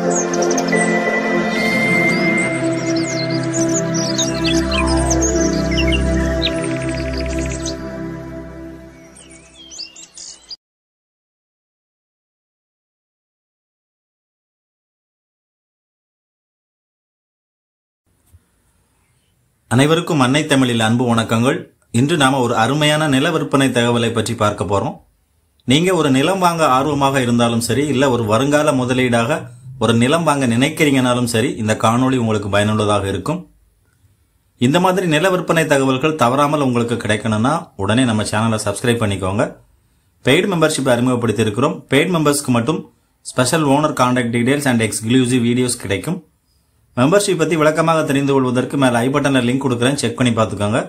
அனைவருக்கும் அன்னை தமிழில் அன்பு வணக்கங்கள். இன்று நாம ஒரு அருமையான நில விற்பனை தகவலை பற்றி பார்க்க போறோம். நீங்க ஒரு நிலம் வாங்க ஆர்வமாக இருந்தாலும் சரி, இல்ல ஒரு வருங்கால முதலீடாக ஒரு நிலம் வாங்க நினைக்கிறீங்கனாலும் சரி, இந்த காணொளி உங்களுக்கு பயனுள்ளதாக இருக்கும். இந்த மாதிரி நில விற்பனை தகவல்கள் தவறாமல் உங்களுக்கு கிடைக்கணும்னா உடனே நம்ம சேனலை சப்ஸ்கிரைப் பண்ணிக்கோங்க. பெய்டு மெம்பர்ஷிப் அறிமுகப்படுத்தி இருக்கிறோம். பெய்டு மெம்பர்ஸ்க்கு மட்டும் special owner contact details and exclusive videos கிடைக்கும். மெம்பர்ஷிப் பற்றி விளக்கமாக தெரிந்து கொள்வதற்கு மேலே ஐ பட்டனில் லிங்க் கொடுக்குறேன், செக் பண்ணி பார்த்துக்கோங்க.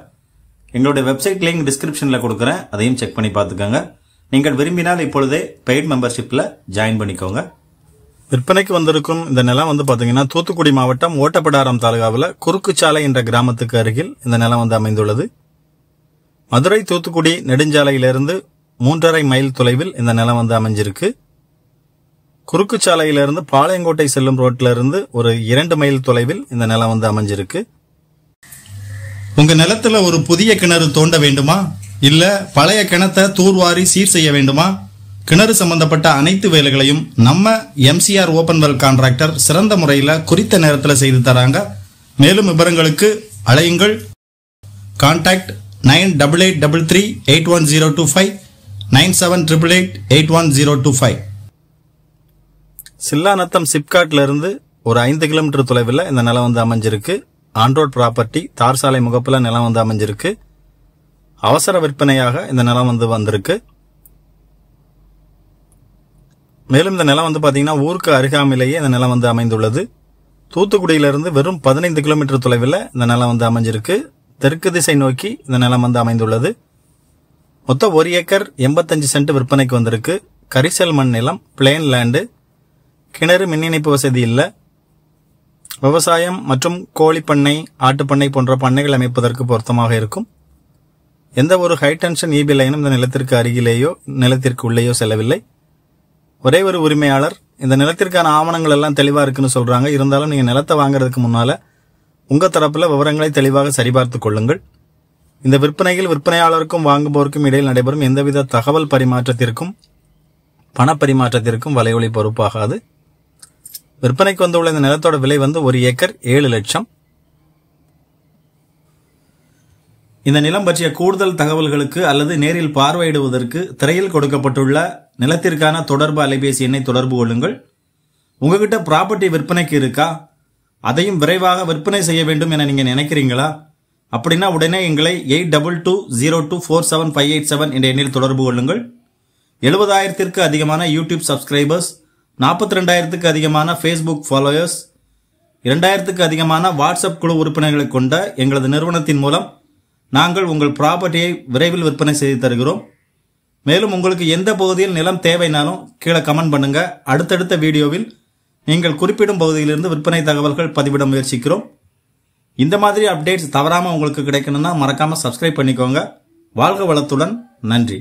எங்களுடைய வெப்சைட் லிங்க் டிஸ்கிரிப்ஷனில் கொடுக்குறேன், அதையும் செக் பண்ணி பார்த்துக்கோங்க. நீங்கள் விரும்பினால் இப்பொழுதே பெய்ட் மெம்பர்ஷிப்பில் ஜாயின் பண்ணிக்கோங்க. விற்பனைக்கு வந்திருக்கும் இந்த நிலம் பார்த்தீங்கன்னா தூத்துக்குடி மாவட்டம் ஓட்டப்பிடாரம் தாலுகாவில் குறுக்குச்சாலை என்ற கிராமத்துக்கு அருகில் இந்த நிலம் அமைந்துள்ளது. மதுரை தூத்துக்குடி நெடுஞ்சாலையிலிருந்து 3.5 மைல் தொலைவில் இந்த நிலம் அமைஞ்சிருக்கு. குறுக்குச்சாலையிலிருந்து பாளையங்கோட்டை செல்லும் ரோட்ல இருந்து ஒரு 2 மைல் தொலைவில் இந்த நிலம் அமைஞ்சிருக்கு. உங்க நிலத்துல ஒரு புதிய கிணறு தோண்ட வேண்டுமா, இல்ல பழைய கிணத்தை தூர்வாரி சீர் செய்ய வேண்டுமா? கிணறு சம்பந்தப்பட்ட அனைத்து வேலைகளையும் நம்ம MCR ஓபன் வெல் கான்ட்ராக்டர் சிறந்த முறையில் குறித்த நேரத்தில் செய்து தராங்க. மேலும் விவரங்களுக்கு அழையுங்கள். கான்டாக்ட் 9883381025 9788811025. சில்லாநத்தம் சிப்காட்ல இருந்து ஒரு 5 கிலோமீட்டர் தொலைவில் இந்த நிலம் அமைஞ்சிருக்கு. ஆன்ரோட் ப்ராப்பர்ட்டி, தார் சாலை முகப்புல நிலம் அமைஞ்சிருக்கு. அவசர விற்பனையாக இந்த நிலம் வந்திருக்கு. மேலும் இந்த நிலம் பாத்தீங்கன்னா ஊருக்கு அருகாமையிலேயே இந்த நிலம் அமைந்துள்ளது. தூத்துக்குடியிலிருந்து வெறும் 15 கிலோமீட்டர் தொலைவில் இந்த நிலம் அமைஞ்சிருக்கு. தெற்கு திசை நோக்கி இந்த நிலம் அமைந்துள்ளது. மொத்தம் 1 ஏக்கர் 85 சென்ட் விற்பனைக்கு வந்திருக்கு. கரிசல் மண் நிலம், பிளேன் லேண்டு, கிணறு, மின் இணைப்பு வசதி இல்லை. விவசாயம் மற்றும் கோழிப்பண்ணை, ஆட்டுப்பண்ணை போன்ற பண்ணைகள் அமைப்பதற்கு பொருத்தமாக இருக்கும். எந்த ஒரு ஹை டென்ஷன் EB லைனும் இந்த நிலத்திற்கு அருகிலேயோ நிலத்திற்கு உள்ளேயோ செல்லவில்லை. ஒரே ஒரு உரிமையாளர். இந்த நிலத்திற்கான ஆவணங்கள் எல்லாம் தெளிவா இருக்குன்னு சொல்றாங்க. இருந்தாலும் நீங்க நிலத்தை வாங்குறதுக்கு முன்னால உங்க தரப்புல விவரங்களை தெளிவாக சரிபார்த்து கொள்ளுங்கள். இந்த விற்பனையில் விற்பனையாளருக்கும் வாங்குபவருக்கும் இடையில் நடைபெறும் எந்தவித தகவல் பரிமாற்றத்திற்கும் பணப்பரிமாற்றத்திற்கும் வலையொலி பொறுப்பாகாது. விற்பனைக்கு வந்துள்ள இந்த நிலத்தோட விலை 1 ஏக்கர் 7 லட்சம். இந்த நிலம் பற்றிய கூடுதல் தகவல்களுக்கு அல்லது நேரில் பார்வையிடுவதற்கு திரையில் கொடுக்கப்பட்டுள்ள நிலத்திற்கான தொடர்பு அலைபேசி எண்ணை தொடர்பு கொள்ளுங்கள். உங்ககிட்ட ப்ராப்பர்ட்டி விற்பனைக்கு இருக்கா, அதையும் விரைவாக விற்பனை செய்ய வேண்டும் என நீங்க நினைக்கிறீங்களா? அப்படின்னா உடனே எங்களை 8220247587 என்ற எண்ணில் தொடர்பு கொள்ளுங்கள். 70,000ற்கு அதிகமான யூடியூப் சப்ஸ்கிரைபர்ஸ், 42,000க்கு அதிகமான ஃபேஸ்புக் ஃபாலோயர்ஸ், 2,000க்கு அதிகமான வாட்ஸ்அப் குழு உறுப்பினர்களை கொண்ட எங்களது நிறுவனத்தின் மூலம் நாங்கள் உங்கள் ப்ராப்பர்ட்டியை விரைவில் விற்பனை செய்து தருகிறோம். மேலும் உங்களுக்கு எந்த பகுதியில் நிலம் தேவைனாலும் கீழே கமெண்ட் பண்ணுங்க. அடுத்தடுத்த வீடியோவில் நீங்கள் குறிப்பிடும் பகுதியிலிருந்து விற்பனை தகவல்கள் பதிவிட முயற்சிக்கிறோம். இந்த மாதிரி அப்டேட்ஸ் தவறாம உங்களுக்கு கிடைக்கணும்னா மறக்காம சப்ஸ்கிரைப் பண்ணிக்கோங்க. வாழ்க வளத்துடன். நன்றி.